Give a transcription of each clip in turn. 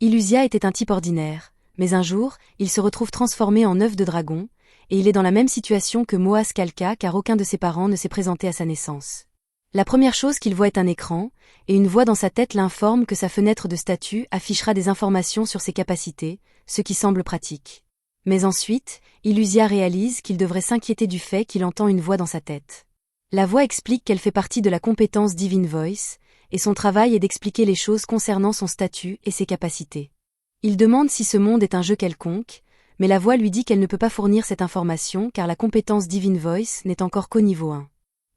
Illusia était un type ordinaire, mais un jour, il se retrouve transformé en œuf de dragon, et il est dans la même situation que Moas Kalka car aucun de ses parents ne s'est présenté à sa naissance. La première chose qu'il voit est un écran, et une voix dans sa tête l'informe que sa fenêtre de statut affichera des informations sur ses capacités, ce qui semble pratique. Mais ensuite, Illusia réalise qu'il devrait s'inquiéter du fait qu'il entend une voix dans sa tête. La voix explique qu'elle fait partie de la compétence Divine Voice, et son travail est d'expliquer les choses concernant son statut et ses capacités. Il demande si ce monde est un jeu quelconque, mais la voix lui dit qu'elle ne peut pas fournir cette information car la compétence Divine Voice n'est encore qu'au niveau 1.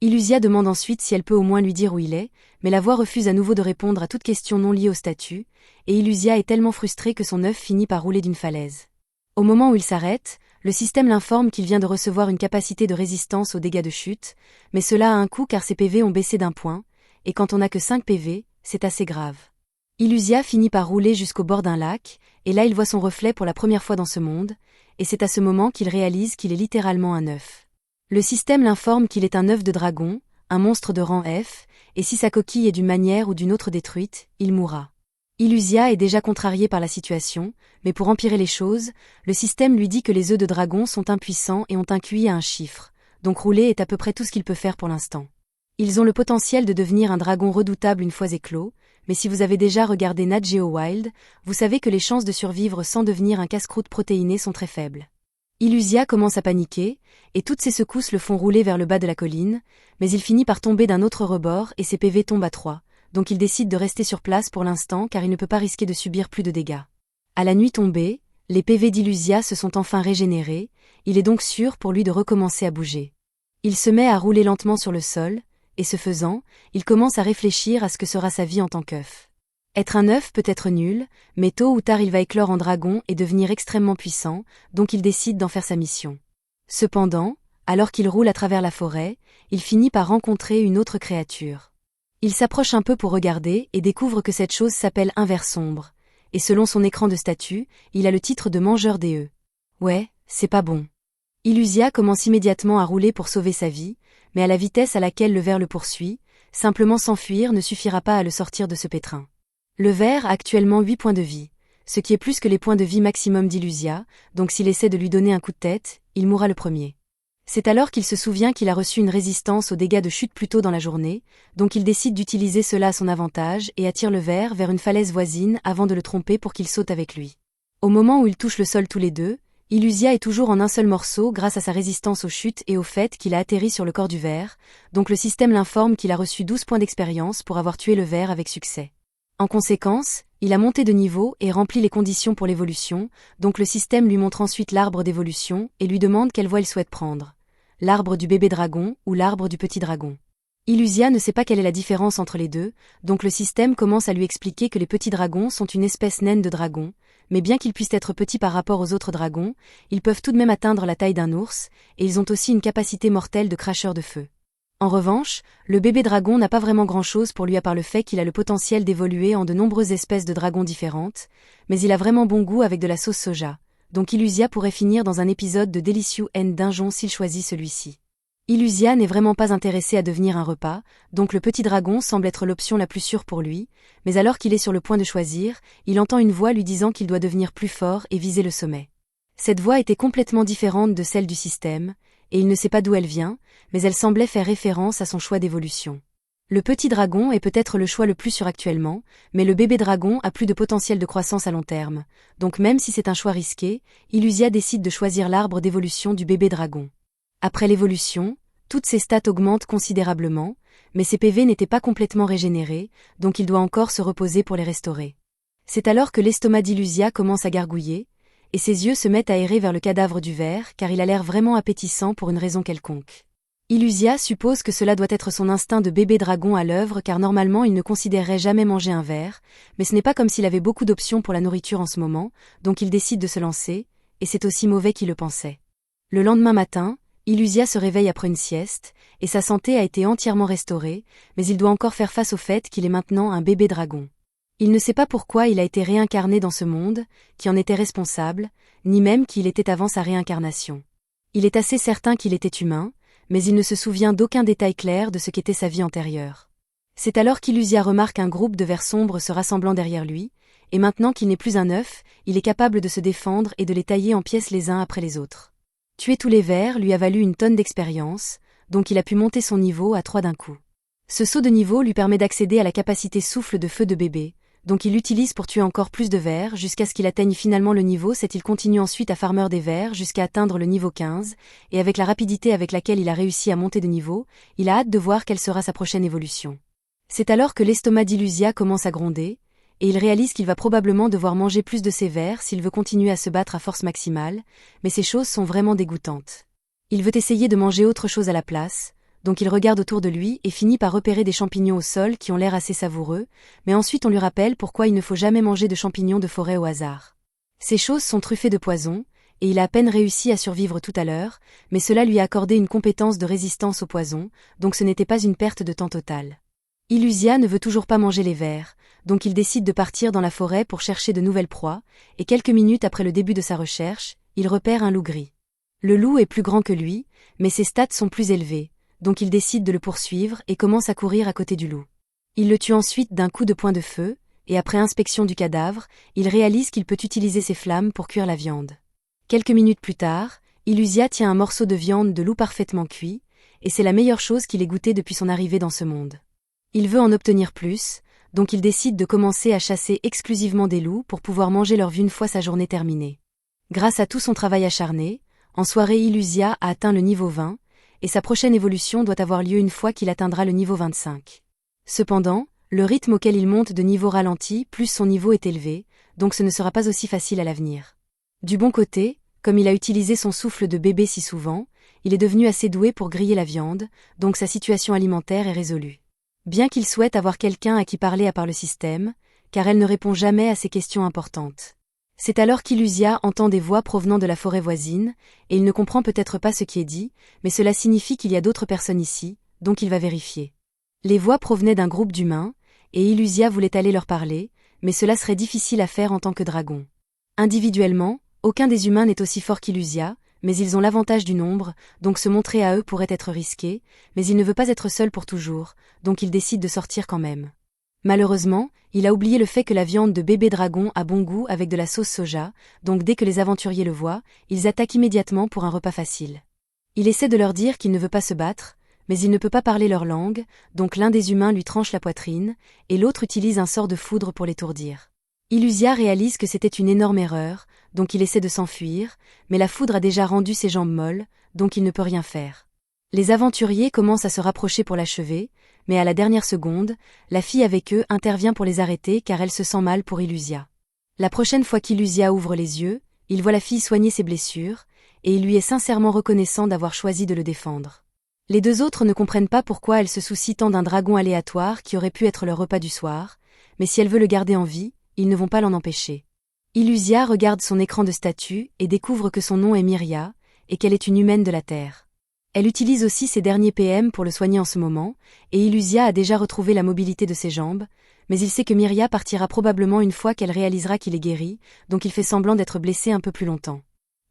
Illusia demande ensuite si elle peut au moins lui dire où il est, mais la voix refuse à nouveau de répondre à toute question non liée au statut, et Illusia est tellement frustrée que son œuf finit par rouler d'une falaise. Au moment où il s'arrête, le système l'informe qu'il vient de recevoir une capacité de résistance aux dégâts de chute, mais cela a un coût car ses PV ont baissé d'1 point, et quand on n'a que 5 PV, c'est assez grave. Illusia finit par rouler jusqu'au bord d'un lac, et là il voit son reflet pour la première fois dans ce monde, et c'est à ce moment qu'il réalise qu'il est littéralement un œuf. Le système l'informe qu'il est un œuf de dragon, un monstre de rang F, et si sa coquille est d'une manière ou d'une autre détruite, il mourra. Illusia est déjà contrariée par la situation, mais pour empirer les choses, le système lui dit que les œufs de dragon sont impuissants et ont un QI à un chiffre, donc rouler est à peu près tout ce qu'il peut faire pour l'instant. Ils ont le potentiel de devenir un dragon redoutable une fois éclos, mais si vous avez déjà regardé Nat Geo Wild, vous savez que les chances de survivre sans devenir un casse-croûte protéiné sont très faibles. Illusia commence à paniquer, et toutes ses secousses le font rouler vers le bas de la colline, mais il finit par tomber d'un autre rebord et ses PV tombent à 3, donc il décide de rester sur place pour l'instant car il ne peut pas risquer de subir plus de dégâts. À la nuit tombée, les PV d'Illusia se sont enfin régénérés, il est donc sûr pour lui de recommencer à bouger. Il se met à rouler lentement sur le sol, et ce faisant, il commence à réfléchir à ce que sera sa vie en tant qu'œuf. Être un œuf peut être nul, mais tôt ou tard il va éclore en dragon et devenir extrêmement puissant, donc il décide d'en faire sa mission. Cependant, alors qu'il roule à travers la forêt, il finit par rencontrer une autre créature. Il s'approche un peu pour regarder et découvre que cette chose s'appelle un ver sombre, et selon son écran de statut, il a le titre de mangeur des œufs. Ouais, c'est pas bon. Illusia commence immédiatement à rouler pour sauver sa vie, mais à la vitesse à laquelle le ver le poursuit, simplement s'enfuir ne suffira pas à le sortir de ce pétrin. Le ver a actuellement 8 points de vie, ce qui est plus que les points de vie maximum d'Illusia, donc s'il essaie de lui donner un coup de tête, il mourra le premier. C'est alors qu'il se souvient qu'il a reçu une résistance aux dégâts de chute plus tôt dans la journée, donc il décide d'utiliser cela à son avantage et attire le ver vers une falaise voisine avant de le tromper pour qu'il saute avec lui. Au moment où ils touchent le sol tous les deux, Illusia est toujours en un seul morceau grâce à sa résistance aux chutes et au fait qu'il a atterri sur le corps du ver, donc le système l'informe qu'il a reçu 12 points d'expérience pour avoir tué le ver avec succès. En conséquence, il a monté de niveau et rempli les conditions pour l'évolution, donc le système lui montre ensuite l'arbre d'évolution et lui demande quelle voie il souhaite prendre. L'arbre du bébé dragon ou l'arbre du petit dragon. Illusia ne sait pas quelle est la différence entre les deux, donc le système commence à lui expliquer que les petits dragons sont une espèce naine de dragon, mais bien qu'ils puissent être petits par rapport aux autres dragons, ils peuvent tout de même atteindre la taille d'un ours, et ils ont aussi une capacité mortelle de cracheur de feu. En revanche, le bébé dragon n'a pas vraiment grand-chose pour lui à part le fait qu'il a le potentiel d'évoluer en de nombreuses espèces de dragons différentes, mais il a vraiment bon goût avec de la sauce soja, donc Illusia pourrait finir dans un épisode de Delicious End Dungeon s'il choisit celui-ci. Illusia n'est vraiment pas intéressé à devenir un repas, donc le petit dragon semble être l'option la plus sûre pour lui, mais alors qu'il est sur le point de choisir, il entend une voix lui disant qu'il doit devenir plus fort et viser le sommet. Cette voix était complètement différente de celle du système, et il ne sait pas d'où elle vient, mais elle semblait faire référence à son choix d'évolution. Le petit dragon est peut-être le choix le plus sûr actuellement, mais le bébé dragon a plus de potentiel de croissance à long terme, donc même si c'est un choix risqué, Illusia décide de choisir l'arbre d'évolution du bébé dragon. Après l'évolution, toutes ses stats augmentent considérablement, mais ses PV n'étaient pas complètement régénérés, donc il doit encore se reposer pour les restaurer. C'est alors que l'estomac d'Illusia commence à gargouiller, et ses yeux se mettent à errer vers le cadavre du ver car il a l'air vraiment appétissant pour une raison quelconque. Illusia suppose que cela doit être son instinct de bébé dragon à l'œuvre car normalement il ne considérerait jamais manger un ver, mais ce n'est pas comme s'il avait beaucoup d'options pour la nourriture en ce moment, donc il décide de se lancer, et c'est aussi mauvais qu'il le pensait. Le lendemain matin, Illusia se réveille après une sieste, et sa santé a été entièrement restaurée, mais il doit encore faire face au fait qu'il est maintenant un bébé dragon. Il ne sait pas pourquoi il a été réincarné dans ce monde, qui en était responsable, ni même qui il était avant sa réincarnation. Il est assez certain qu'il était humain, mais il ne se souvient d'aucun détail clair de ce qu'était sa vie antérieure. C'est alors qu'Illusia remarque un groupe de vers sombres se rassemblant derrière lui, et maintenant qu'il n'est plus un œuf, il est capable de se défendre et de les tailler en pièces les uns après les autres. Tuer tous les vers lui a valu une tonne d'expérience, donc il a pu monter son niveau à 3 d'un coup. Ce saut de niveau lui permet d'accéder à la capacité souffle de feu de bébé, donc il l'utilise pour tuer encore plus de vers jusqu'à ce qu'il atteigne finalement le niveau 7. Il continue ensuite à farmer des vers jusqu'à atteindre le niveau 15, et avec la rapidité avec laquelle il a réussi à monter de niveau, il a hâte de voir quelle sera sa prochaine évolution. C'est alors que l'estomac d'Illusia commence à gronder, et il réalise qu'il va probablement devoir manger plus de ces vers s'il veut continuer à se battre à force maximale, mais ces choses sont vraiment dégoûtantes. Il veut essayer de manger autre chose à la place, donc il regarde autour de lui et finit par repérer des champignons au sol qui ont l'air assez savoureux, mais ensuite on lui rappelle pourquoi il ne faut jamais manger de champignons de forêt au hasard. Ces choses sont truffées de poison, et il a à peine réussi à survivre tout à l'heure, mais cela lui a accordé une compétence de résistance au poison, donc ce n'était pas une perte de temps totale. Illusia ne veut toujours pas manger les vers, donc il décide de partir dans la forêt pour chercher de nouvelles proies, et quelques minutes après le début de sa recherche, il repère un loup gris. Le loup est plus grand que lui, mais ses stats sont plus élevés, donc il décide de le poursuivre et commence à courir à côté du loup. Il le tue ensuite d'un coup de poing de feu, et après inspection du cadavre, il réalise qu'il peut utiliser ses flammes pour cuire la viande. Quelques minutes plus tard, Illusia tient un morceau de viande de loup parfaitement cuit, et c'est la meilleure chose qu'il ait goûtée depuis son arrivée dans ce monde. Il veut en obtenir plus, donc il décide de commencer à chasser exclusivement des loups pour pouvoir manger leur vie une fois sa journée terminée. Grâce à tout son travail acharné, en soirée Illusia a atteint le niveau 20, et sa prochaine évolution doit avoir lieu une fois qu'il atteindra le niveau 25. Cependant, le rythme auquel il monte de niveau ralentit plus son niveau est élevé, donc ce ne sera pas aussi facile à l'avenir. Du bon côté, comme il a utilisé son souffle de bébé si souvent, il est devenu assez doué pour griller la viande, donc sa situation alimentaire est résolue. Bien qu'il souhaite avoir quelqu'un à qui parler à part le système, car elle ne répond jamais à ses questions importantes. C'est alors qu'Illusia entend des voix provenant de la forêt voisine, et il ne comprend peut-être pas ce qui est dit, mais cela signifie qu'il y a d'autres personnes ici, donc il va vérifier. Les voix provenaient d'un groupe d'humains, et Illusia voulait aller leur parler, mais cela serait difficile à faire en tant que dragon. Individuellement, aucun des humains n'est aussi fort qu'Illusia, mais ils ont l'avantage du nombre, donc se montrer à eux pourrait être risqué, mais il ne veut pas être seul pour toujours, donc il décide de sortir quand même. Malheureusement, il a oublié le fait que la viande de bébé dragon a bon goût avec de la sauce soja, donc dès que les aventuriers le voient, ils attaquent immédiatement pour un repas facile. Il essaie de leur dire qu'il ne veut pas se battre, mais il ne peut pas parler leur langue, donc l'un des humains lui tranche la poitrine, et l'autre utilise un sort de foudre pour l'étourdir. Illusia réalise que c'était une énorme erreur, donc il essaie de s'enfuir, mais la foudre a déjà rendu ses jambes molles, donc il ne peut rien faire. Les aventuriers commencent à se rapprocher pour l'achever, mais à la dernière seconde, la fille avec eux intervient pour les arrêter car elle se sent mal pour Illusia. La prochaine fois qu'Illusia ouvre les yeux, il voit la fille soigner ses blessures, et il lui est sincèrement reconnaissant d'avoir choisi de le défendre. Les deux autres ne comprennent pas pourquoi elle se soucie tant d'un dragon aléatoire qui aurait pu être leur repas du soir, mais si elle veut le garder en vie, ils ne vont pas l'en empêcher. Illusia regarde son écran de statut et découvre que son nom est Myria, et qu'elle est une humaine de la Terre. Elle utilise aussi ses derniers PM pour le soigner en ce moment, et Illusia a déjà retrouvé la mobilité de ses jambes, mais il sait que Myria partira probablement une fois qu'elle réalisera qu'il est guéri, donc il fait semblant d'être blessé un peu plus longtemps.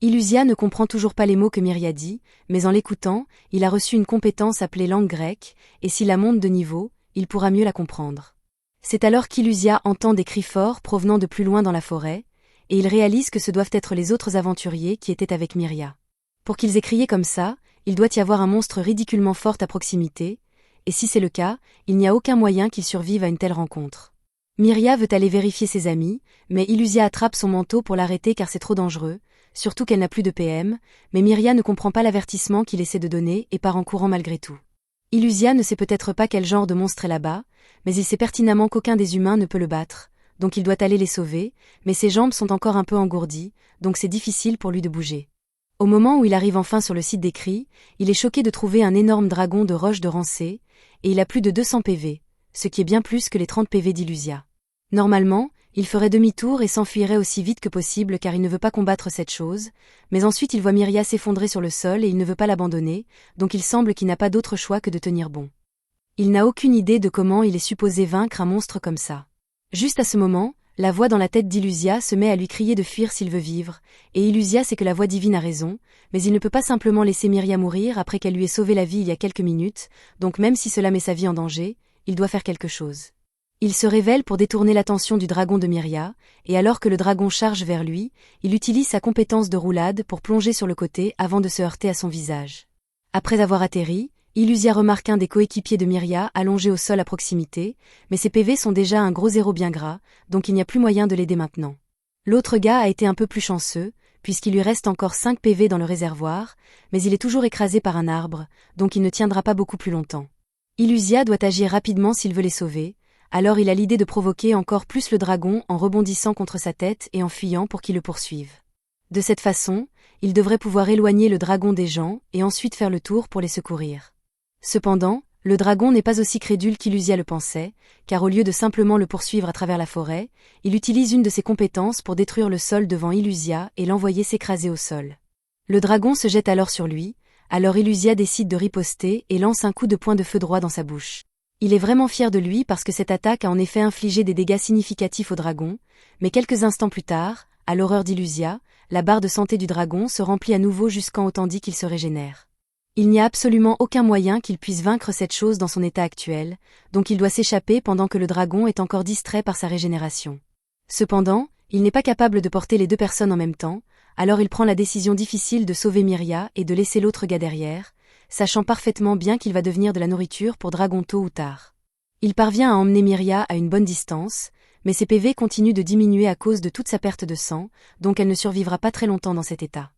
Illusia ne comprend toujours pas les mots que Myria dit, mais en l'écoutant, il a reçu une compétence appelée langue grecque, et s'il la monte de niveau, il pourra mieux la comprendre. C'est alors qu'Illusia entend des cris forts provenant de plus loin dans la forêt, et il réalise que ce doivent être les autres aventuriers qui étaient avec Myria. Pour qu'ils aient crié comme ça, il doit y avoir un monstre ridiculement fort à proximité, et si c'est le cas, il n'y a aucun moyen qu'il survive à une telle rencontre. Myria veut aller vérifier ses amis, mais Illusia attrape son manteau pour l'arrêter car c'est trop dangereux, surtout qu'elle n'a plus de PM, mais Myria ne comprend pas l'avertissement qu'il essaie de donner et part en courant malgré tout. Illusia ne sait peut-être pas quel genre de monstre est là-bas, mais il sait pertinemment qu'aucun des humains ne peut le battre, donc il doit aller les sauver, mais ses jambes sont encore un peu engourdies, donc c'est difficile pour lui de bouger. Au moment où il arrive enfin sur le site des cris, il est choqué de trouver un énorme dragon de roche de Rancé, et il a plus de 200 PV, ce qui est bien plus que les 30 PV d'Illusia. Normalement, il ferait demi-tour et s'enfuirait aussi vite que possible car il ne veut pas combattre cette chose, mais ensuite il voit Myria s'effondrer sur le sol et il ne veut pas l'abandonner, donc il semble qu'il n'a pas d'autre choix que de tenir bon. Il n'a aucune idée de comment il est supposé vaincre un monstre comme ça. Juste à ce moment, la voix dans la tête d'Illusia se met à lui crier de fuir s'il veut vivre, et Illusia sait que la voix divine a raison, mais il ne peut pas simplement laisser Myria mourir après qu'elle lui ait sauvé la vie il y a quelques minutes, donc même si cela met sa vie en danger, il doit faire quelque chose. Il se révèle pour détourner l'attention du dragon de Myria, et alors que le dragon charge vers lui, il utilise sa compétence de roulade pour plonger sur le côté avant de se heurter à son visage. Après avoir atterri, Illusia remarque un des coéquipiers de Myria allongé au sol à proximité, mais ses PV sont déjà un gros zéro bien gras, donc il n'y a plus moyen de l'aider maintenant. L'autre gars a été un peu plus chanceux, puisqu'il lui reste encore 5 PV dans le réservoir, mais il est toujours écrasé par un arbre, donc il ne tiendra pas beaucoup plus longtemps. Illusia doit agir rapidement s'il veut les sauver, alors il a l'idée de provoquer encore plus le dragon en rebondissant contre sa tête et en fuyant pour qu'il le poursuive. De cette façon, il devrait pouvoir éloigner le dragon des gens et ensuite faire le tour pour les secourir. Cependant, le dragon n'est pas aussi crédule qu'Illusia le pensait, car au lieu de simplement le poursuivre à travers la forêt, il utilise une de ses compétences pour détruire le sol devant Illusia et l'envoyer s'écraser au sol. Le dragon se jette alors sur lui, alors Illusia décide de riposter et lance un coup de poing de feu droit dans sa bouche. Il est vraiment fier de lui parce que cette attaque a en effet infligé des dégâts significatifs au dragon, mais quelques instants plus tard, à l'horreur d'Illusia, la barre de santé du dragon se remplit à nouveau jusqu'en autant dit qu'il se régénère. Il n'y a absolument aucun moyen qu'il puisse vaincre cette chose dans son état actuel, donc il doit s'échapper pendant que le dragon est encore distrait par sa régénération. Cependant, il n'est pas capable de porter les deux personnes en même temps, alors il prend la décision difficile de sauver Myria et de laisser l'autre gars derrière, sachant parfaitement bien qu'il va devenir de la nourriture pour dragon tôt ou tard. Il parvient à emmener Myria à une bonne distance, mais ses PV continuent de diminuer à cause de toute sa perte de sang, donc elle ne survivra pas très longtemps dans cet état.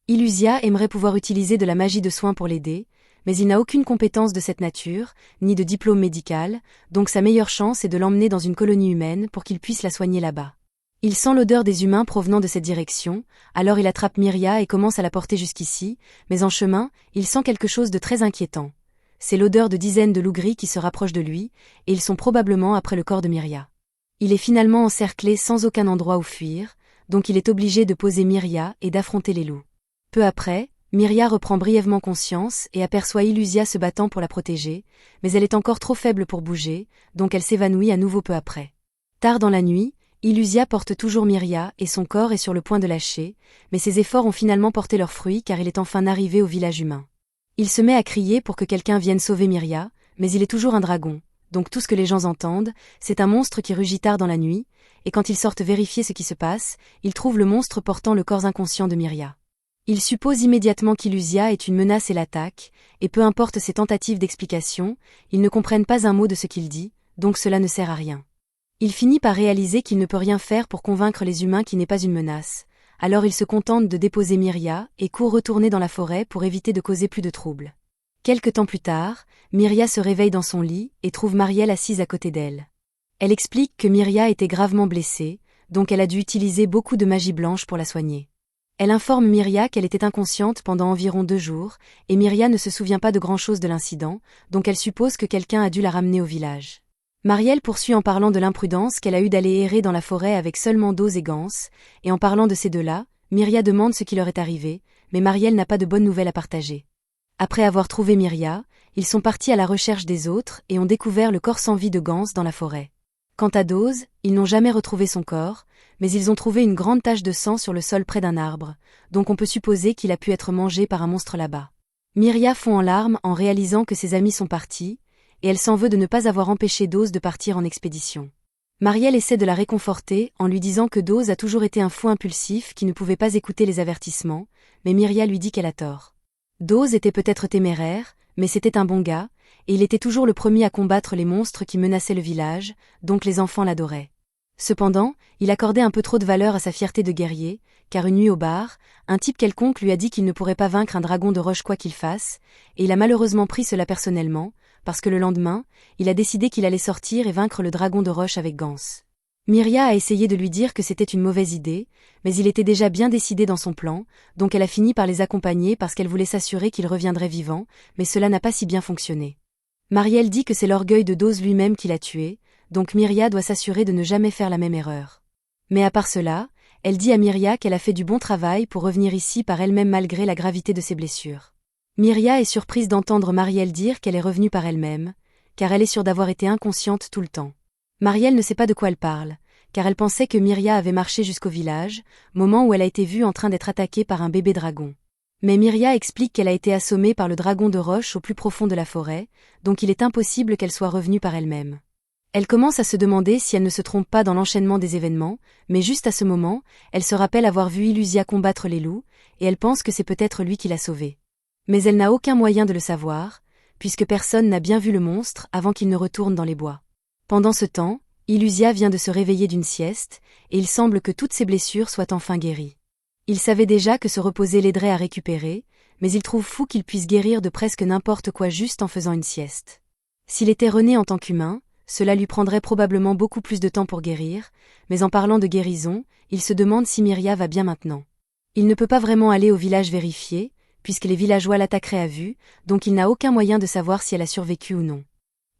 Illusia aimerait pouvoir utiliser de la magie de soin pour l'aider, mais il n'a aucune compétence de cette nature, ni de diplôme médical, donc sa meilleure chance est de l'emmener dans une colonie humaine pour qu'il puisse la soigner là-bas. Il sent l'odeur des humains provenant de cette direction, alors il attrape Myria et commence à la porter jusqu'ici, mais en chemin, il sent quelque chose de très inquiétant. C'est l'odeur de dizaines de loups gris qui se rapprochent de lui, et ils sont probablement après le corps de Myria. Il est finalement encerclé sans aucun endroit où fuir, donc il est obligé de poser Myria et d'affronter les loups. Peu après, Myria reprend brièvement conscience et aperçoit Illusia se battant pour la protéger, mais elle est encore trop faible pour bouger, donc elle s'évanouit à nouveau peu après. Tard dans la nuit, Illusia porte toujours Myria et son corps est sur le point de lâcher, mais ses efforts ont finalement porté leurs fruits car il est enfin arrivé au village humain. Il se met à crier pour que quelqu'un vienne sauver Myria, mais il est toujours un dragon, donc tout ce que les gens entendent, c'est un monstre qui rugit tard dans la nuit, et quand ils sortent vérifier ce qui se passe, ils trouvent le monstre portant le corps inconscient de Myria. Ils supposent immédiatement qu'Illusia est une menace et l'attaque, et peu importe ses tentatives d'explication, ils ne comprennent pas un mot de ce qu'il dit, donc cela ne sert à rien. Il finit par réaliser qu'il ne peut rien faire pour convaincre les humains qu'il n'est pas une menace, alors il se contente de déposer Myria et court retourner dans la forêt pour éviter de causer plus de troubles. Quelque temps plus tard, Myria se réveille dans son lit et trouve Marielle assise à côté d'elle. Elle explique que Myria était gravement blessée, donc elle a dû utiliser beaucoup de magie blanche pour la soigner. Elle informe Myria qu'elle était inconsciente pendant environ 2 jours, et Myria ne se souvient pas de grand-chose de l'incident, donc elle suppose que quelqu'un a dû la ramener au village. Marielle poursuit en parlant de l'imprudence qu'elle a eue d'aller errer dans la forêt avec seulement Dose et Gans, et en parlant de ces deux-là, Myria demande ce qui leur est arrivé, mais Marielle n'a pas de bonnes nouvelles à partager. Après avoir trouvé Myria, ils sont partis à la recherche des autres et ont découvert le corps sans vie de Gans dans la forêt. Quant à Dose, ils n'ont jamais retrouvé son corps, mais ils ont trouvé une grande tache de sang sur le sol près d'un arbre, donc on peut supposer qu'il a pu être mangé par un monstre là-bas. Myria fond en larmes en réalisant que ses amis sont partis, et elle s'en veut de ne pas avoir empêché Dose de partir en expédition. Marielle essaie de la réconforter en lui disant que Dose a toujours été un fou impulsif qui ne pouvait pas écouter les avertissements, mais Myria lui dit qu'elle a tort. Dose était peut-être téméraire, mais c'était un bon gars, et il était toujours le premier à combattre les monstres qui menaçaient le village, donc les enfants l'adoraient. Cependant, il accordait un peu trop de valeur à sa fierté de guerrier, car une nuit au bar, un type quelconque lui a dit qu'il ne pourrait pas vaincre un dragon de roche quoi qu'il fasse, et il a malheureusement pris cela personnellement, parce que le lendemain, il a décidé qu'il allait sortir et vaincre le dragon de roche avec Gans. Myria a essayé de lui dire que c'était une mauvaise idée, mais il était déjà bien décidé dans son plan, donc elle a fini par les accompagner parce qu'elle voulait s'assurer qu'il reviendrait vivant, mais cela n'a pas si bien fonctionné. Marielle dit que c'est l'orgueil de Dose lui-même qui l'a tué, donc Myria doit s'assurer de ne jamais faire la même erreur. Mais à part cela, elle dit à Myria qu'elle a fait du bon travail pour revenir ici par elle-même malgré la gravité de ses blessures. Myria est surprise d'entendre Marielle dire qu'elle est revenue par elle-même, car elle est sûre d'avoir été inconsciente tout le temps. Marielle ne sait pas de quoi elle parle, car elle pensait que Myria avait marché jusqu'au village, moment où elle a été vue en train d'être attaquée par un bébé dragon. Mais Myria explique qu'elle a été assommée par le dragon de roche au plus profond de la forêt, donc il est impossible qu'elle soit revenue par elle-même. Elle commence à se demander si elle ne se trompe pas dans l'enchaînement des événements, mais juste à ce moment, elle se rappelle avoir vu Illusia combattre les loups, et elle pense que c'est peut-être lui qui l'a sauvée. Mais elle n'a aucun moyen de le savoir, puisque personne n'a bien vu le monstre avant qu'il ne retourne dans les bois. Pendant ce temps, Illusia vient de se réveiller d'une sieste, et il semble que toutes ses blessures soient enfin guéries. Il savait déjà que se reposer l'aiderait à récupérer, mais il trouve fou qu'il puisse guérir de presque n'importe quoi juste en faisant une sieste. S'il était rené en tant qu'humain, cela lui prendrait probablement beaucoup plus de temps pour guérir, mais en parlant de guérison, il se demande si Myria va bien maintenant. Il ne peut pas vraiment aller au village vérifier, puisque les villageois l'attaqueraient à vue, donc il n'a aucun moyen de savoir si elle a survécu ou non.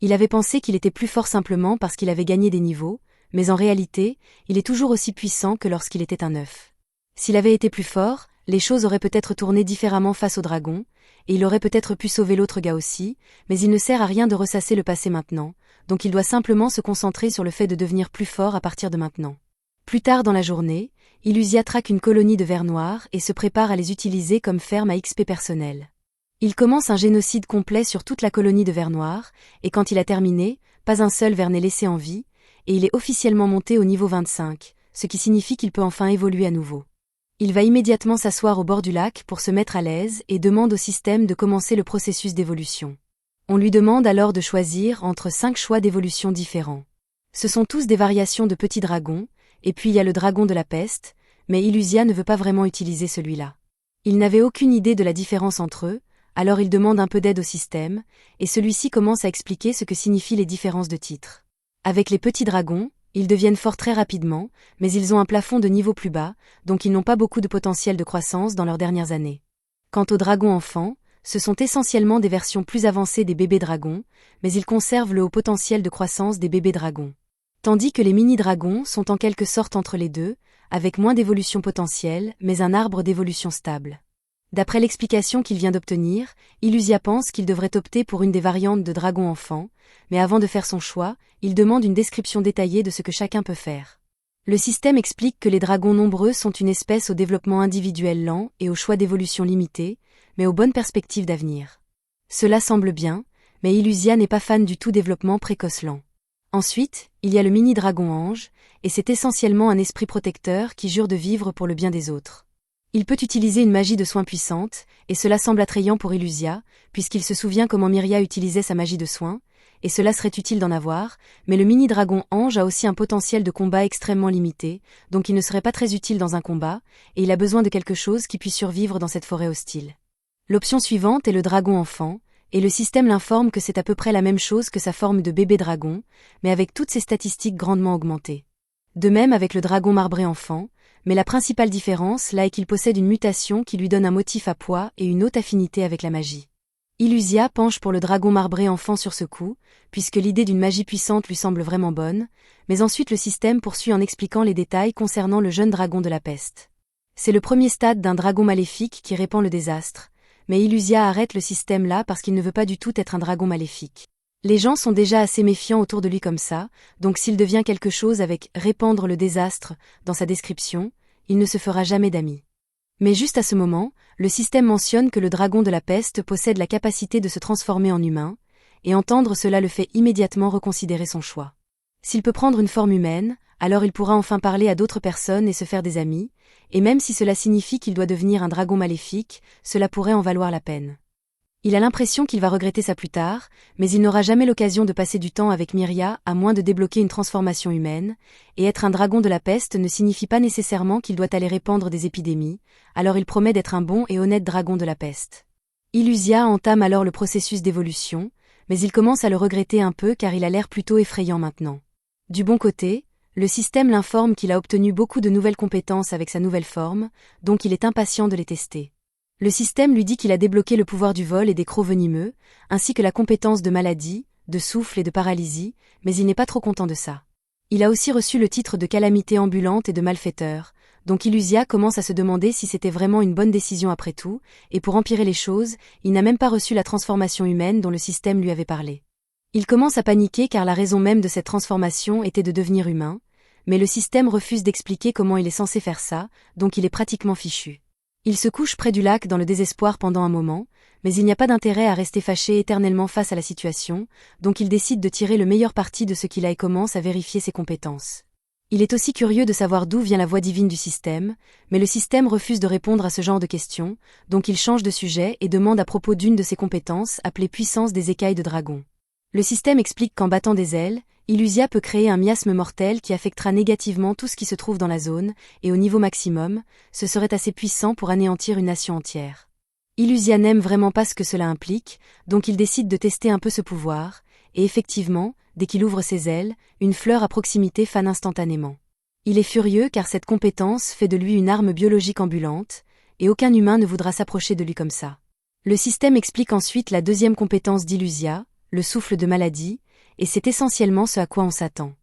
Il avait pensé qu'il était plus fort simplement parce qu'il avait gagné des niveaux, mais en réalité, il est toujours aussi puissant que lorsqu'il était un œuf. S'il avait été plus fort, les choses auraient peut-être tourné différemment face au dragon, et il aurait peut-être pu sauver l'autre gars aussi, mais il ne sert à rien de ressasser le passé maintenant, donc il doit simplement se concentrer sur le fait de devenir plus fort à partir de maintenant. Plus tard dans la journée, Illusia traque une colonie de vers noirs et se prépare à les utiliser comme ferme à XP personnel. Il commence un génocide complet sur toute la colonie de vers noirs, et quand il a terminé, pas un seul ver n'est laissé en vie, et il est officiellement monté au niveau 25, ce qui signifie qu'il peut enfin évoluer à nouveau. Il va immédiatement s'asseoir au bord du lac pour se mettre à l'aise et demande au système de commencer le processus d'évolution. On lui demande alors de choisir entre 5 choix d'évolution différents. Ce sont tous des variations de petits dragons, et puis il y a le dragon de la peste, mais Illusia ne veut pas vraiment utiliser celui-là. Il n'avait aucune idée de la différence entre eux, alors il demande un peu d'aide au système, et celui-ci commence à expliquer ce que signifient les différences de titres. Avec les petits dragons, ils deviennent forts très rapidement, mais ils ont un plafond de niveau plus bas, donc ils n'ont pas beaucoup de potentiel de croissance dans leurs dernières années. Quant aux dragons enfants, ce sont essentiellement des versions plus avancées des bébés dragons, mais ils conservent le haut potentiel de croissance des bébés dragons. Tandis que les mini-dragons sont en quelque sorte entre les deux, avec moins d'évolution potentielle, mais un arbre d'évolution stable. D'après l'explication qu'il vient d'obtenir, Illusia pense qu'il devrait opter pour une des variantes de dragon enfant, mais avant de faire son choix, il demande une description détaillée de ce que chacun peut faire. Le système explique que les dragons nombreux sont une espèce au développement individuel lent et au choix d'évolution limité, mais aux bonnes perspectives d'avenir. Cela semble bien, mais Illusia n'est pas fan du tout développement précoce lent. Ensuite, il y a le mini-dragon ange, et c'est essentiellement un esprit protecteur qui jure de vivre pour le bien des autres. Il peut utiliser une magie de soin puissante, et cela semble attrayant pour Illusia, puisqu'il se souvient comment Myria utilisait sa magie de soin, et cela serait utile d'en avoir, mais le mini-dragon ange a aussi un potentiel de combat extrêmement limité, donc il ne serait pas très utile dans un combat, et il a besoin de quelque chose qui puisse survivre dans cette forêt hostile. L'option suivante est le dragon enfant, et le système l'informe que c'est à peu près la même chose que sa forme de bébé dragon, mais avec toutes ses statistiques grandement augmentées. De même avec le dragon marbré enfant, mais la principale différence là est qu'il possède une mutation qui lui donne un motif à poids et une haute affinité avec la magie. Illusia penche pour le dragon marbré enfant sur ce coup, puisque l'idée d'une magie puissante lui semble vraiment bonne, mais ensuite le système poursuit en expliquant les détails concernant le jeune dragon de la peste. C'est le premier stade d'un dragon maléfique qui répand le désastre, mais Illusia arrête le système là parce qu'il ne veut pas du tout être un dragon maléfique. Les gens sont déjà assez méfiants autour de lui comme ça, donc s'il devient quelque chose avec « répandre le désastre » dans sa description, il ne se fera jamais d'amis. Mais juste à ce moment, le système mentionne que le dragon de la peste possède la capacité de se transformer en humain, et entendre cela le fait immédiatement reconsidérer son choix. S'il peut prendre une forme humaine, alors il pourra enfin parler à d'autres personnes et se faire des amis, et même si cela signifie qu'il doit devenir un dragon maléfique, cela pourrait en valoir la peine. Il a l'impression qu'il va regretter ça plus tard, mais il n'aura jamais l'occasion de passer du temps avec Myria à moins de débloquer une transformation humaine, et être un dragon de la peste ne signifie pas nécessairement qu'il doit aller répandre des épidémies, alors il promet d'être un bon et honnête dragon de la peste. Illusia entame alors le processus d'évolution, mais il commence à le regretter un peu car il a l'air plutôt effrayant maintenant. Du bon côté, le système l'informe qu'il a obtenu beaucoup de nouvelles compétences avec sa nouvelle forme, donc il est impatient de les tester. Le système lui dit qu'il a débloqué le pouvoir du vol et des crocs venimeux, ainsi que la compétence de maladie, de souffle et de paralysie, mais il n'est pas trop content de ça. Il a aussi reçu le titre de calamité ambulante et de malfaiteur, donc Illusia commence à se demander si c'était vraiment une bonne décision après tout, et pour empirer les choses, il n'a même pas reçu la transformation humaine dont le système lui avait parlé. Il commence à paniquer car la raison même de cette transformation était de devenir humain, mais le système refuse d'expliquer comment il est censé faire ça, donc il est pratiquement fichu. Il se couche près du lac dans le désespoir pendant un moment, mais il n'y a pas d'intérêt à rester fâché éternellement face à la situation, donc il décide de tirer le meilleur parti de ce qu'il a et commence à vérifier ses compétences. Il est aussi curieux de savoir d'où vient la voix divine du système, mais le système refuse de répondre à ce genre de questions, donc il change de sujet et demande à propos d'une de ses compétences appelée puissance des écailles de dragon. Le système explique qu'en battant des ailes, Illusia peut créer un miasme mortel qui affectera négativement tout ce qui se trouve dans la zone, et au niveau maximum, ce serait assez puissant pour anéantir une nation entière. Illusia n'aime vraiment pas ce que cela implique, donc il décide de tester un peu ce pouvoir, et effectivement, dès qu'il ouvre ses ailes, une fleur à proximité fane instantanément. Il est furieux car cette compétence fait de lui une arme biologique ambulante, et aucun humain ne voudra s'approcher de lui comme ça. Le système explique ensuite la deuxième compétence d'Illusia, le souffle de maladie, et c'est essentiellement ce à quoi on s'attend.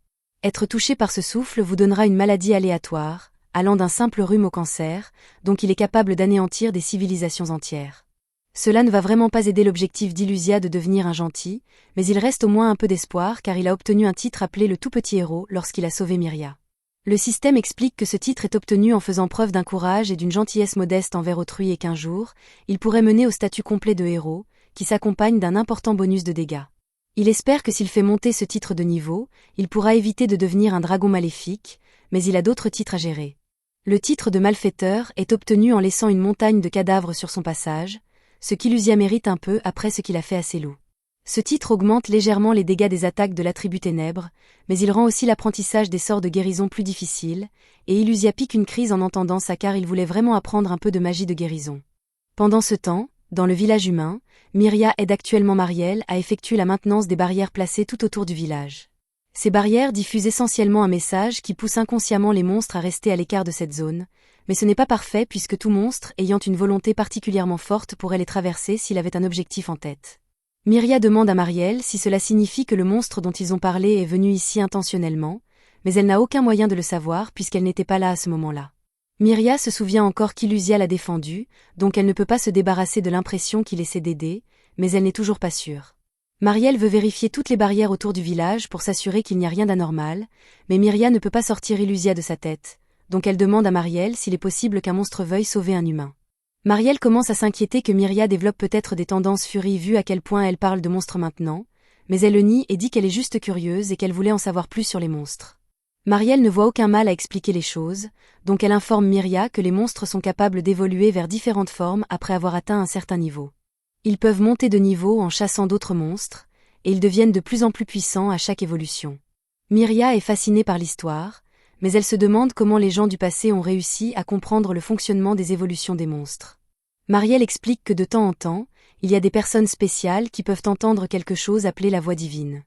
Être touché par ce souffle vous donnera une maladie aléatoire, allant d'un simple rhume au cancer, donc il est capable d'anéantir des civilisations entières. Cela ne va vraiment pas aider l'objectif d'Illusia de devenir un gentil, mais il reste au moins un peu d'espoir car il a obtenu un titre appelé le tout petit héros lorsqu'il a sauvé Myria. Le système explique que ce titre est obtenu en faisant preuve d'un courage et d'une gentillesse modeste envers autrui et qu'un jour, il pourrait mener au statut complet de héros, qui s'accompagne d'un important bonus de dégâts. Il espère que s'il fait monter ce titre de niveau, il pourra éviter de devenir un dragon maléfique, mais il a d'autres titres à gérer. Le titre de malfaiteur est obtenu en laissant une montagne de cadavres sur son passage, ce qu'Illusia mérite un peu après ce qu'il a fait à ses loups. Ce titre augmente légèrement les dégâts des attaques de l'attribut ténèbres, mais il rend aussi l'apprentissage des sorts de guérison plus difficile, et Illusia pique une crise en entendant ça car il voulait vraiment apprendre un peu de magie de guérison. Pendant ce temps, dans le village humain, Myria aide actuellement Mariel à effectuer la maintenance des barrières placées tout autour du village. Ces barrières diffusent essentiellement un message qui pousse inconsciemment les monstres à rester à l'écart de cette zone, mais ce n'est pas parfait puisque tout monstre ayant une volonté particulièrement forte pourrait les traverser s'il avait un objectif en tête. Myria demande à Mariel si cela signifie que le monstre dont ils ont parlé est venu ici intentionnellement, mais elle n'a aucun moyen de le savoir puisqu'elle n'était pas là à ce moment-là. Myria se souvient encore qu'Illusia l'a défendue, donc elle ne peut pas se débarrasser de l'impression qu'il essaie d'aider, mais elle n'est toujours pas sûre. Mariel veut vérifier toutes les barrières autour du village pour s'assurer qu'il n'y a rien d'anormal, mais Myria ne peut pas sortir Illusia de sa tête, donc elle demande à Mariel s'il est possible qu'un monstre veuille sauver un humain. Mariel commence à s'inquiéter que Myria développe peut-être des tendances furie vu à quel point elle parle de monstres maintenant, mais elle le nie et dit qu'elle est juste curieuse et qu'elle voulait en savoir plus sur les monstres. Mariel ne voit aucun mal à expliquer les choses, donc elle informe Myria que les monstres sont capables d'évoluer vers différentes formes après avoir atteint un certain niveau. Ils peuvent monter de niveau en chassant d'autres monstres, et ils deviennent de plus en plus puissants à chaque évolution. Myria est fascinée par l'histoire, mais elle se demande comment les gens du passé ont réussi à comprendre le fonctionnement des évolutions des monstres. Mariel explique que de temps en temps, il y a des personnes spéciales qui peuvent entendre quelque chose appelé la voix divine.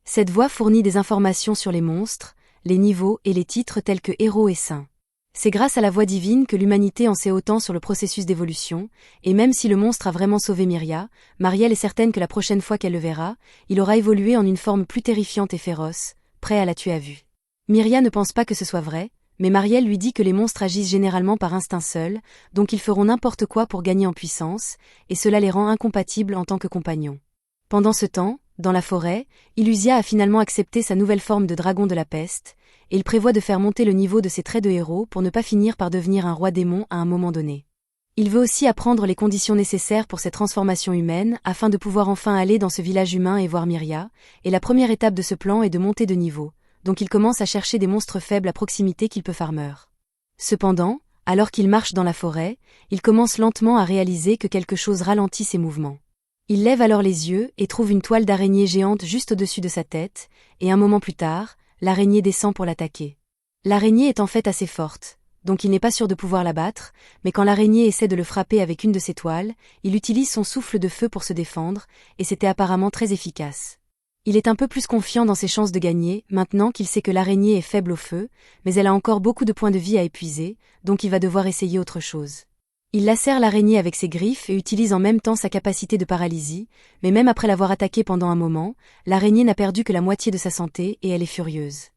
Cette voix fournit des informations sur les monstres, les niveaux et les titres tels que héros et saints. C'est grâce à la voix divine que l'humanité en sait autant sur le processus d'évolution, et même si le monstre a vraiment sauvé Myria, Mariel est certaine que la prochaine fois qu'elle le verra, il aura évolué en une forme plus terrifiante et féroce, prêt à la tuer à vue. Myria ne pense pas que ce soit vrai, mais Mariel lui dit que les monstres agissent généralement par instinct seul, donc ils feront n'importe quoi pour gagner en puissance, et cela les rend incompatibles en tant que compagnons. Pendant ce temps, dans la forêt, Illusia a finalement accepté sa nouvelle forme de dragon de la peste, et il prévoit de faire monter le niveau de ses traits de héros pour ne pas finir par devenir un roi démon à un moment donné. Il veut aussi apprendre les conditions nécessaires pour cette transformation humaine afin de pouvoir enfin aller dans ce village humain et voir Myria, et la première étape de ce plan est de monter de niveau, donc il commence à chercher des monstres faibles à proximité qu'il peut farmer. Cependant, alors qu'il marche dans la forêt, il commence lentement à réaliser que quelque chose ralentit ses mouvements. Il lève alors les yeux et trouve une toile d'araignée géante juste au-dessus de sa tête, et un moment plus tard, l'araignée descend pour l'attaquer. L'araignée est en fait assez forte, donc il n'est pas sûr de pouvoir la battre, mais quand l'araignée essaie de le frapper avec une de ses toiles, il utilise son souffle de feu pour se défendre, et c'était apparemment très efficace. Il est un peu plus confiant dans ses chances de gagner, maintenant qu'il sait que l'araignée est faible au feu, mais elle a encore beaucoup de points de vie à épuiser, donc il va devoir essayer autre chose. Il lacère l'araignée avec ses griffes et utilise en même temps sa capacité de paralysie, mais même après l'avoir attaquée pendant un moment, l'araignée n'a perdu que la moitié de sa santé et elle est furieuse.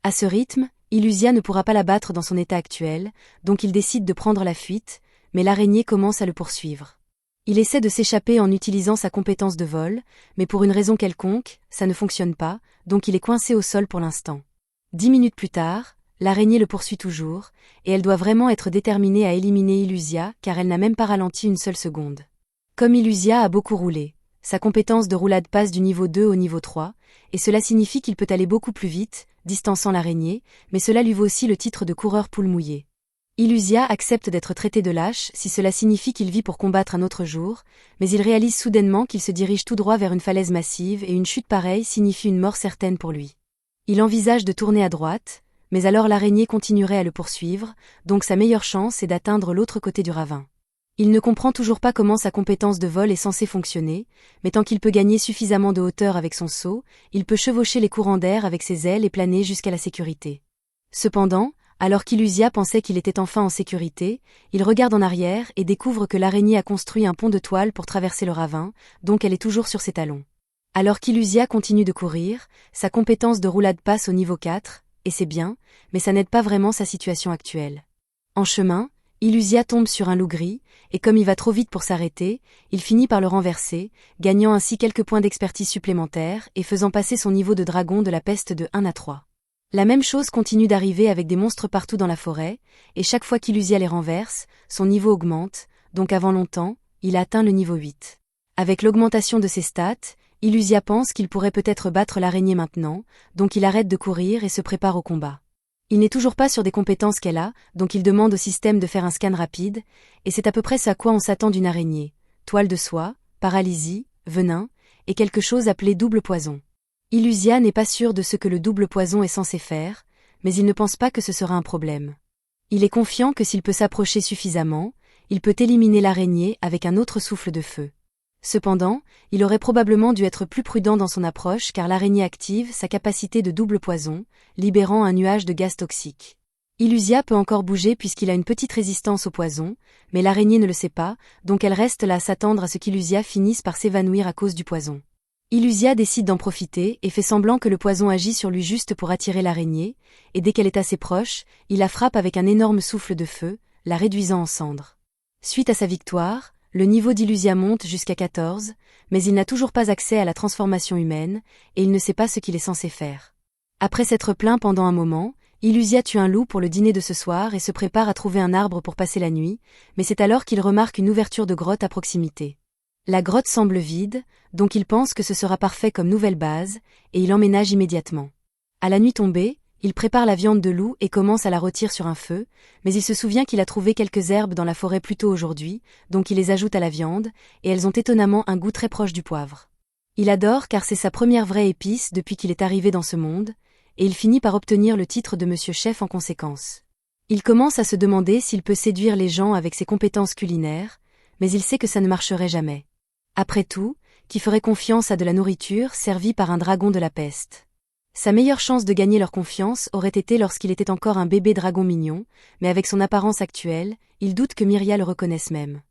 À ce rythme, Illusia ne pourra pas la battre dans son état actuel, donc il décide de prendre la fuite, mais l'araignée commence à le poursuivre. Il essaie de s'échapper en utilisant sa compétence de vol, mais pour une raison quelconque, ça ne fonctionne pas, donc il est coincé au sol pour l'instant. 10 minutes plus tard, L'araignée le poursuit toujours, et elle doit vraiment être déterminée à éliminer Illusia car elle n'a même pas ralenti une seule seconde. Comme Illusia a beaucoup roulé, sa compétence de roulade passe du niveau 2 au niveau 3, et cela signifie qu'il peut aller beaucoup plus vite, distançant l'araignée, mais cela lui vaut aussi le titre de coureur poule mouillée. Illusia accepte d'être traité de lâche si cela signifie qu'il vit pour combattre un autre jour, mais il réalise soudainement qu'il se dirige tout droit vers une falaise massive et une chute pareille signifie une mort certaine pour lui. Il envisage de tourner à droite, mais alors l'araignée continuerait à le poursuivre, donc sa meilleure chance est d'atteindre l'autre côté du ravin. Il ne comprend toujours pas comment sa compétence de vol est censée fonctionner, mais tant qu'il peut gagner suffisamment de hauteur avec son saut, il peut chevaucher les courants d'air avec ses ailes et planer jusqu'à la sécurité. Cependant, alors qu'Illusia pensait qu'il était enfin en sécurité, il regarde en arrière et découvre que l'araignée a construit un pont de toile pour traverser le ravin, donc elle est toujours sur ses talons. Alors qu'Illusia continue de courir, sa compétence de roulade passe au niveau 4, et c'est bien, mais ça n'aide pas vraiment sa situation actuelle. En chemin, Illusia tombe sur un loup gris, et comme il va trop vite pour s'arrêter, il finit par le renverser, gagnant ainsi quelques points d'expertise supplémentaires et faisant passer son niveau de dragon de la peste de 1 à 3. La même chose continue d'arriver avec des monstres partout dans la forêt, et chaque fois qu'Illusia les renverse, son niveau augmente, donc avant longtemps, il a atteint le niveau 8. Avec l'augmentation de ses stats, Illusia pense qu'il pourrait peut-être battre l'araignée maintenant, donc il arrête de courir et se prépare au combat. Il n'est toujours pas sur des compétences qu'elle a, donc il demande au système de faire un scan rapide, et c'est à peu près ce à quoi on s'attend d'une araignée. Toile de soie, paralysie, venin, et quelque chose appelé double poison. Illusia n'est pas sûr de ce que le double poison est censé faire, mais il ne pense pas que ce sera un problème. Il est confiant que s'il peut s'approcher suffisamment, il peut éliminer l'araignée avec un autre souffle de feu. Cependant, il aurait probablement dû être plus prudent dans son approche car l'araignée active sa capacité de double poison, libérant un nuage de gaz toxique. Illusia peut encore bouger puisqu'il a une petite résistance au poison, mais l'araignée ne le sait pas, donc elle reste là à s'attendre à ce qu'Illusia finisse par s'évanouir à cause du poison. Illusia décide d'en profiter et fait semblant que le poison agit sur lui juste pour attirer l'araignée, et dès qu'elle est assez proche, il la frappe avec un énorme souffle de feu, la réduisant en cendres. Suite à sa victoire, le niveau d'Illusia monte jusqu'à 14, mais il n'a toujours pas accès à la transformation humaine, et il ne sait pas ce qu'il est censé faire. Après s'être plaint pendant un moment, Illusia tue un loup pour le dîner de ce soir et se prépare à trouver un arbre pour passer la nuit, mais c'est alors qu'il remarque une ouverture de grotte à proximité. La grotte semble vide, donc il pense que ce sera parfait comme nouvelle base, et il emménage immédiatement. À la nuit tombée, il prépare la viande de loup et commence à la rôtir sur un feu, mais il se souvient qu'il a trouvé quelques herbes dans la forêt plus tôt aujourd'hui, donc il les ajoute à la viande, et elles ont étonnamment un goût très proche du poivre. Il adore car c'est sa première vraie épice depuis qu'il est arrivé dans ce monde, et il finit par obtenir le titre de Monsieur Chef en conséquence. Il commence à se demander s'il peut séduire les gens avec ses compétences culinaires, mais il sait que ça ne marcherait jamais. Après tout, qui ferait confiance à de la nourriture servie par un dragon de la peste? Sa meilleure chance de gagner leur confiance aurait été lorsqu'il était encore un bébé dragon mignon, mais avec son apparence actuelle, il doute que Myria le reconnaisse même.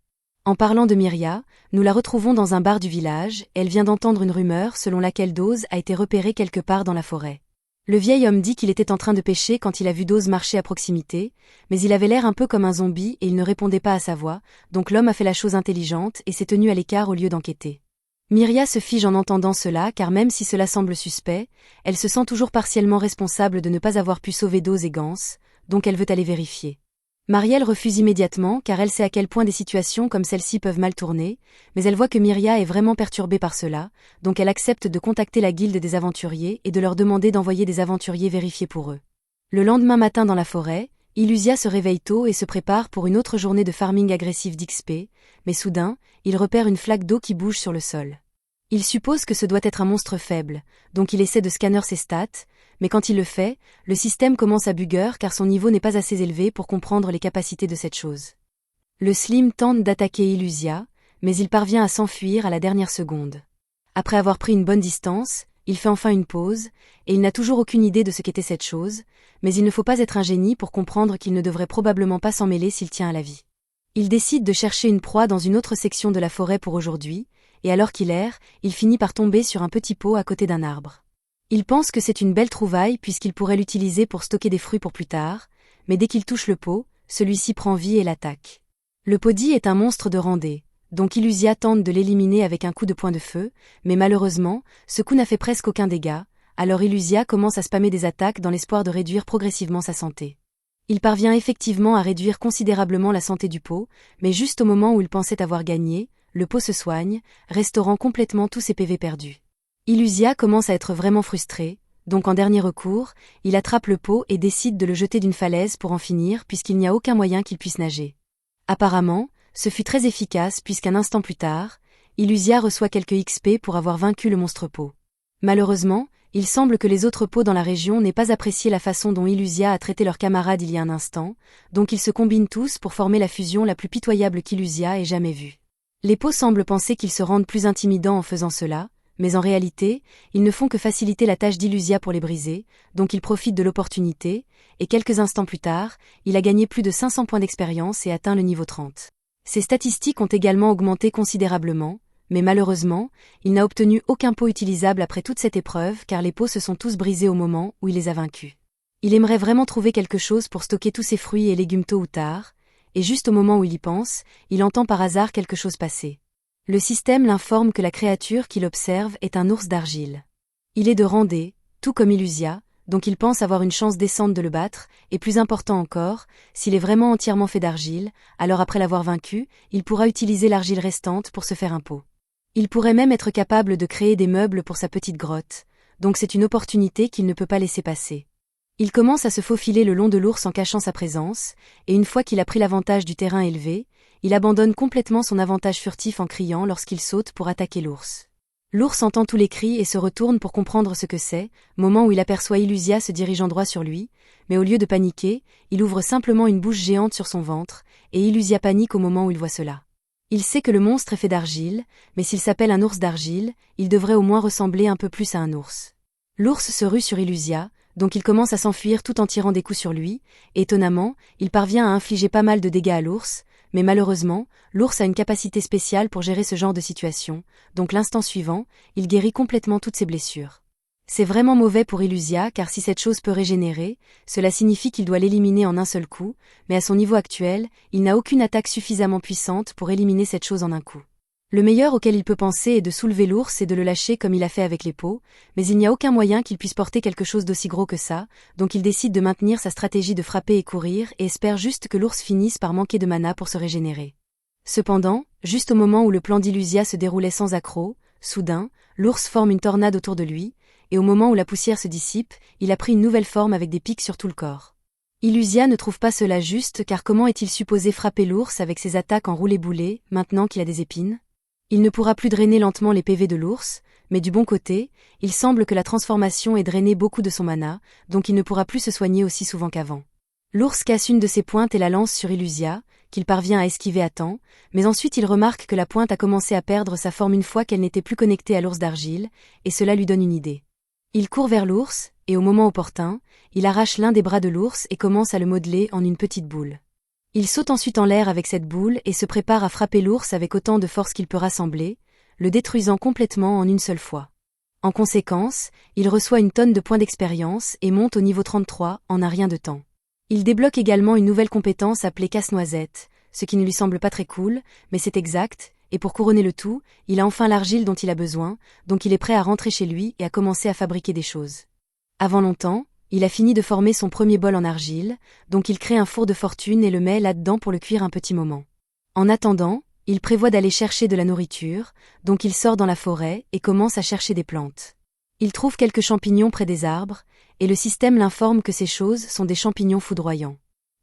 En parlant de Myria, nous la retrouvons dans un bar du village, et elle vient d'entendre une rumeur selon laquelle Dose a été repéré quelque part dans la forêt. Le vieil homme dit qu'il était en train de pêcher quand il a vu Dose marcher à proximité, mais il avait l'air un peu comme un zombie et il ne répondait pas à sa voix, donc l'homme a fait la chose intelligente et s'est tenu à l'écart au lieu d'enquêter. Myria se fige en entendant cela car même si cela semble suspect, elle se sent toujours partiellement responsable de ne pas avoir pu sauver Dose et Gans, donc elle veut aller vérifier. Marielle refuse immédiatement car elle sait à quel point des situations comme celle-ci peuvent mal tourner, mais elle voit que Myria est vraiment perturbée par cela, donc elle accepte de contacter la guilde des aventuriers et de leur demander d'envoyer des aventuriers vérifier pour eux. Le lendemain matin dans la forêt, Illusia se réveille tôt et se prépare pour une autre journée de farming agressif d'XP, mais soudain, il repère une flaque d'eau qui bouge sur le sol. Il suppose que ce doit être un monstre faible, donc il essaie de scanner ses stats, mais quand il le fait, le système commence à bugger car son niveau n'est pas assez élevé pour comprendre les capacités de cette chose. Le Slim tente d'attaquer Illusia, mais il parvient à s'enfuir à la dernière seconde. Après avoir pris une bonne distance, il fait enfin une pause, et il n'a toujours aucune idée de ce qu'était cette chose, mais il ne faut pas être un génie pour comprendre qu'il ne devrait probablement pas s'en mêler s'il tient à la vie. Il décide de chercher une proie dans une autre section de la forêt pour aujourd'hui, et alors qu'il erre, il finit par tomber sur un petit pot à côté d'un arbre. Il pense que c'est une belle trouvaille puisqu'il pourrait l'utiliser pour stocker des fruits pour plus tard, mais dès qu'il touche le pot, celui-ci prend vie et l'attaque. Le Podi est un monstre de randée, donc Illusia tente de l'éliminer avec un coup de poing de feu, mais malheureusement, ce coup n'a fait presque aucun dégât, Alors Illusia commence à spammer des attaques dans l'espoir de réduire progressivement sa santé. Il parvient effectivement à réduire considérablement la santé du pot, mais juste au moment où il pensait avoir gagné, le pot se soigne, restaurant complètement tous ses PV perdus. Illusia commence à être vraiment frustré, donc en dernier recours, il attrape le pot et décide de le jeter d'une falaise pour en finir puisqu'il n'y a aucun moyen qu'il puisse nager. Apparemment, ce fut très efficace puisqu'un instant plus tard, Illusia reçoit quelques XP pour avoir vaincu le monstre pot. Malheureusement, il semble que les autres pots dans la région n'aient pas apprécié la façon dont Illusia a traité leurs camarades il y a un instant, donc ils se combinent tous pour former la fusion la plus pitoyable qu'Illusia ait jamais vue. Les pots semblent penser qu'ils se rendent plus intimidants en faisant cela, mais en réalité, ils ne font que faciliter la tâche d'Illusia pour les briser, donc il profite de l'opportunité, et quelques instants plus tard, il a gagné plus de 500 points d'expérience et atteint le niveau 30. Ses statistiques ont également augmenté considérablement, mais malheureusement, il n'a obtenu aucun pot utilisable après toute cette épreuve car les pots se sont tous brisés au moment où il les a vaincus. Il aimerait vraiment trouver quelque chose pour stocker tous ses fruits et légumes tôt ou tard, et juste au moment où il y pense, il entend par hasard quelque chose passer. Le système l'informe que la créature qu'il observe est un ours d'argile. Il est de rang D, tout comme Illusia, donc il pense avoir une chance décente de le battre, et plus important encore, s'il est vraiment entièrement fait d'argile, alors après l'avoir vaincu, il pourra utiliser l'argile restante pour se faire un pot. Il pourrait même être capable de créer des meubles pour sa petite grotte, donc c'est une opportunité qu'il ne peut pas laisser passer. Il commence à se faufiler le long de l'ours en cachant sa présence, et une fois qu'il a pris l'avantage du terrain élevé, il abandonne complètement son avantage furtif en criant lorsqu'il saute pour attaquer l'ours. L'ours entend tous les cris et se retourne pour comprendre ce que c'est, moment où il aperçoit Illusia se dirigeant droit sur lui, mais au lieu de paniquer, il ouvre simplement une bouche géante sur son ventre, et Illusia panique au moment où il voit cela. Il sait que le monstre est fait d'argile, mais s'il s'appelle un ours d'argile, il devrait au moins ressembler un peu plus à un ours. L'ours se rue sur Illusia, donc il commence à s'enfuir tout en tirant des coups sur lui, et étonnamment, il parvient à infliger pas mal de dégâts à l'ours, mais malheureusement, l'ours a une capacité spéciale pour gérer ce genre de situation, donc l'instant suivant, il guérit complètement toutes ses blessures. C'est vraiment mauvais pour Illusia car si cette chose peut régénérer, cela signifie qu'il doit l'éliminer en un seul coup, mais à son niveau actuel, il n'a aucune attaque suffisamment puissante pour éliminer cette chose en un coup. Le meilleur auquel il peut penser est de soulever l'ours et de le lâcher comme il a fait avec les pots, mais il n'y a aucun moyen qu'il puisse porter quelque chose d'aussi gros que ça, donc il décide de maintenir sa stratégie de frapper et courir et espère juste que l'ours finisse par manquer de mana pour se régénérer. Cependant, juste au moment où le plan d'Illusia se déroulait sans accroc, soudain, l'ours forme une tornade autour de lui, et au moment où la poussière se dissipe, il a pris une nouvelle forme avec des pics sur tout le corps. Illusia ne trouve pas cela juste car comment est-il supposé frapper l'ours avec ses attaques en roulé-boulé, maintenant qu'il a des épines ? Il ne pourra plus drainer lentement les PV de l'ours, mais du bon côté, il semble que la transformation ait drainé beaucoup de son mana, donc il ne pourra plus se soigner aussi souvent qu'avant. L'ours casse une de ses pointes et la lance sur Illusia, qu'il parvient à esquiver à temps, mais ensuite il remarque que la pointe a commencé à perdre sa forme une fois qu'elle n'était plus connectée à l'ours d'argile, et cela lui donne une idée. Il court vers l'ours, et au moment opportun, il arrache l'un des bras de l'ours et commence à le modeler en une petite boule. Il saute ensuite en l'air avec cette boule et se prépare à frapper l'ours avec autant de force qu'il peut rassembler, le détruisant complètement en une seule fois. En conséquence, il reçoit une tonne de points d'expérience et monte au niveau 33 en un rien de temps. Il débloque également une nouvelle compétence appelée casse-noisette, ce qui ne lui semble pas très cool, mais c'est exact, et pour couronner le tout, il a enfin l'argile dont il a besoin, donc il est prêt à rentrer chez lui et à commencer à fabriquer des choses. Avant longtemps, il a fini de former son premier bol en argile, donc il crée un four de fortune et le met là-dedans pour le cuire un petit moment. En attendant, il prévoit d'aller chercher de la nourriture, donc il sort dans la forêt et commence à chercher des plantes. Il trouve quelques champignons près des arbres, et le système l'informe que ces choses sont des champignons foudroyants.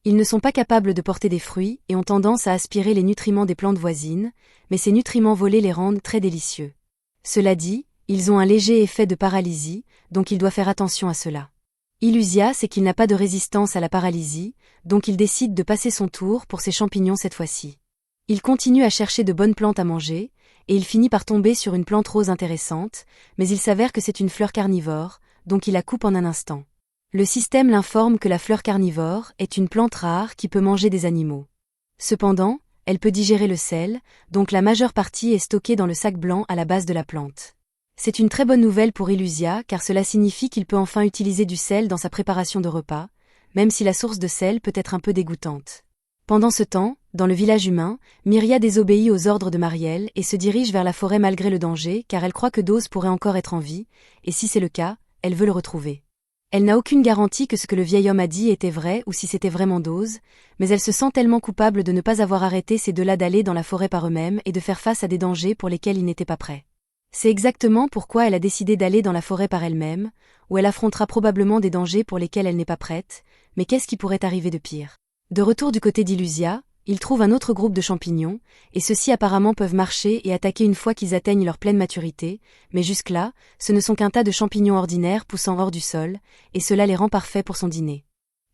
Ils ne sont pas capables de porter des fruits et ont tendance à aspirer les nutriments des plantes voisines, mais ces nutriments volés les rendent très délicieux. Cela dit, ils ont un léger effet de paralysie, donc il doit faire attention à cela. Illusia sait qu'il n'a pas de résistance à la paralysie, donc il décide de passer son tour pour ses champignons cette fois-ci. Il continue à chercher de bonnes plantes à manger, et il finit par tomber sur une plante rose intéressante, mais il s'avère que c'est une fleur carnivore, donc il la coupe en un instant. Le système l'informe que la fleur carnivore est une plante rare qui peut manger des animaux. Cependant, elle peut digérer le sel, donc la majeure partie est stockée dans le sac blanc à la base de la plante. C'est une très bonne nouvelle pour Illusia car cela signifie qu'il peut enfin utiliser du sel dans sa préparation de repas, même si la source de sel peut être un peu dégoûtante. Pendant ce temps, dans le village humain, Myria désobéit aux ordres de Mariel et se dirige vers la forêt malgré le danger car elle croit que Dose pourrait encore être en vie, et si c'est le cas, elle veut le retrouver. Elle n'a aucune garantie que ce que le vieil homme a dit était vrai ou si c'était vraiment Dose, mais elle se sent tellement coupable de ne pas avoir arrêté ces deux-là d'aller dans la forêt par eux-mêmes et de faire face à des dangers pour lesquels ils n'étaient pas prêts. C'est exactement pourquoi elle a décidé d'aller dans la forêt par elle-même, où elle affrontera probablement des dangers pour lesquels elle n'est pas prête, mais qu'est-ce qui pourrait arriver de pire? De retour du côté d'Illusia, ils trouvent un autre groupe de champignons, et ceux-ci apparemment peuvent marcher et attaquer une fois qu'ils atteignent leur pleine maturité, mais jusque-là, ce ne sont qu'un tas de champignons ordinaires poussant hors du sol, et cela les rend parfaits pour son dîner.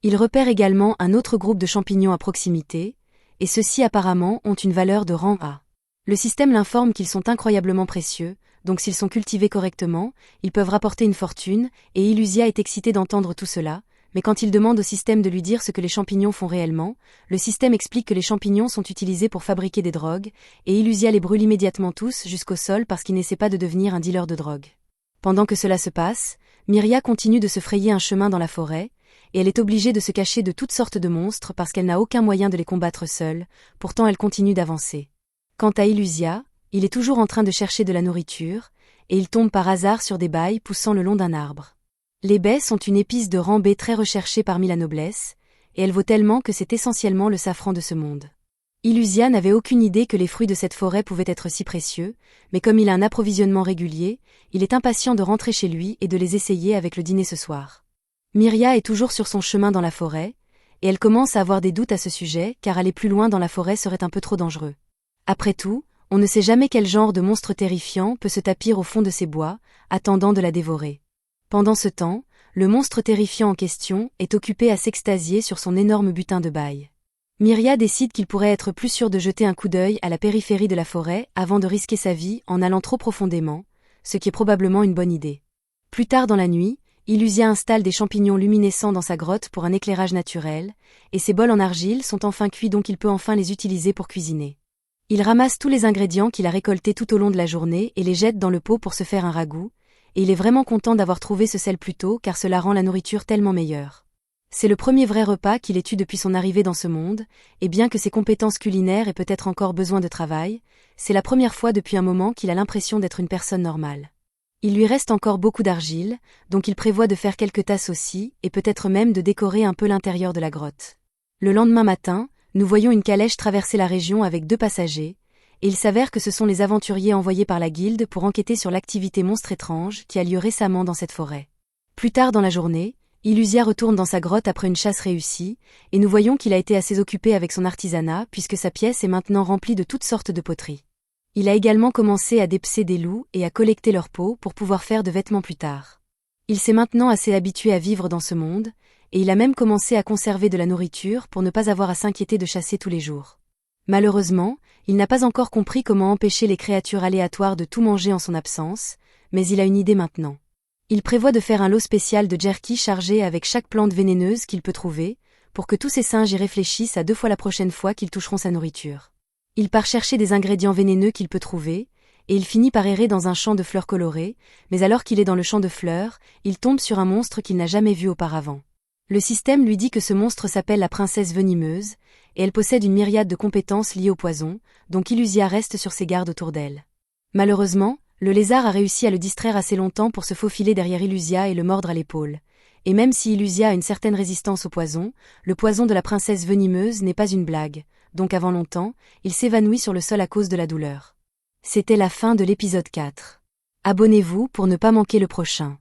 Ils repèrent également un autre groupe de champignons à proximité, et ceux-ci apparemment ont une valeur de rang A. Le système l'informe qu'ils sont incroyablement précieux, donc s'ils sont cultivés correctement, ils peuvent rapporter une fortune, et Illusia est excitée d'entendre tout cela, mais quand il demande au système de lui dire ce que les champignons font réellement, le système explique que les champignons sont utilisés pour fabriquer des drogues, et Illusia les brûle immédiatement tous jusqu'au sol parce qu'il n'essaie pas de devenir un dealer de drogue. Pendant que cela se passe, Miria continue de se frayer un chemin dans la forêt, et elle est obligée de se cacher de toutes sortes de monstres parce qu'elle n'a aucun moyen de les combattre seule, pourtant elle continue d'avancer. Quant à Illusia, il est toujours en train de chercher de la nourriture, et il tombe par hasard sur des bailles poussant le long d'un arbre. Les baies sont une épice de rang B très recherchée parmi la noblesse, et elle vaut tellement que c'est essentiellement le safran de ce monde. Illusia n'avait aucune idée que les fruits de cette forêt pouvaient être si précieux, mais comme il a un approvisionnement régulier, il est impatient de rentrer chez lui et de les essayer avec le dîner ce soir. Miria est toujours sur son chemin dans la forêt, et elle commence à avoir des doutes à ce sujet car aller plus loin dans la forêt serait un peu trop dangereux. Après tout, on ne sait jamais quel genre de monstre terrifiant peut se tapir au fond de ces bois, attendant de la dévorer. Pendant ce temps, le monstre terrifiant en question est occupé à s'extasier sur son énorme butin de bail. Miria décide qu'il pourrait être plus sûr de jeter un coup d'œil à la périphérie de la forêt avant de risquer sa vie en allant trop profondément, ce qui est probablement une bonne idée. Plus tard dans la nuit, Illusia installe des champignons luminescents dans sa grotte pour un éclairage naturel, et ses bols en argile sont enfin cuits donc il peut enfin les utiliser pour cuisiner. Il ramasse tous les ingrédients qu'il a récoltés tout au long de la journée et les jette dans le pot pour se faire un ragoût, et il est vraiment content d'avoir trouvé ce sel plus tôt car cela rend la nourriture tellement meilleure. C'est le premier vrai repas qu'il ait eu depuis son arrivée dans ce monde, et bien que ses compétences culinaires aient peut-être encore besoin de travail, c'est la première fois depuis un moment qu'il a l'impression d'être une personne normale. Il lui reste encore beaucoup d'argile, donc il prévoit de faire quelques tasses aussi, et peut-être même de décorer un peu l'intérieur de la grotte. Le lendemain matin, nous voyons une calèche traverser la région avec 2 passagers, et il s'avère que ce sont les aventuriers envoyés par la guilde pour enquêter sur l'activité monstre étrange qui a lieu récemment dans cette forêt. Plus tard dans la journée, Illusia retourne dans sa grotte après une chasse réussie, et nous voyons qu'il a été assez occupé avec son artisanat puisque sa pièce est maintenant remplie de toutes sortes de poteries. Il a également commencé à dépecer des loups et à collecter leur peau pour pouvoir faire de vêtements plus tard. Il s'est maintenant assez habitué à vivre dans ce monde, et il a même commencé à conserver de la nourriture pour ne pas avoir à s'inquiéter de chasser tous les jours. Malheureusement, il n'a pas encore compris comment empêcher les créatures aléatoires de tout manger en son absence, mais il a une idée maintenant. Il prévoit de faire un lot spécial de jerky chargé avec chaque plante vénéneuse qu'il peut trouver, pour que tous ces singes y réfléchissent à 2 fois la prochaine fois qu'ils toucheront sa nourriture. Il part chercher des ingrédients vénéneux qu'il peut trouver, et il finit par errer dans un champ de fleurs colorées, mais alors qu'il est dans le champ de fleurs, il tombe sur un monstre qu'il n'a jamais vu auparavant. Le système lui dit que ce monstre s'appelle la princesse venimeuse, et elle possède une myriade de compétences liées au poison, donc Illusia reste sur ses gardes autour d'elle. Malheureusement, le lézard a réussi à le distraire assez longtemps pour se faufiler derrière Illusia et le mordre à l'épaule. Et même si Illusia a une certaine résistance au poison, le poison de la princesse venimeuse n'est pas une blague, donc avant longtemps, il s'évanouit sur le sol à cause de la douleur. C'était la fin de l'épisode 4. Abonnez-vous pour ne pas manquer le prochain.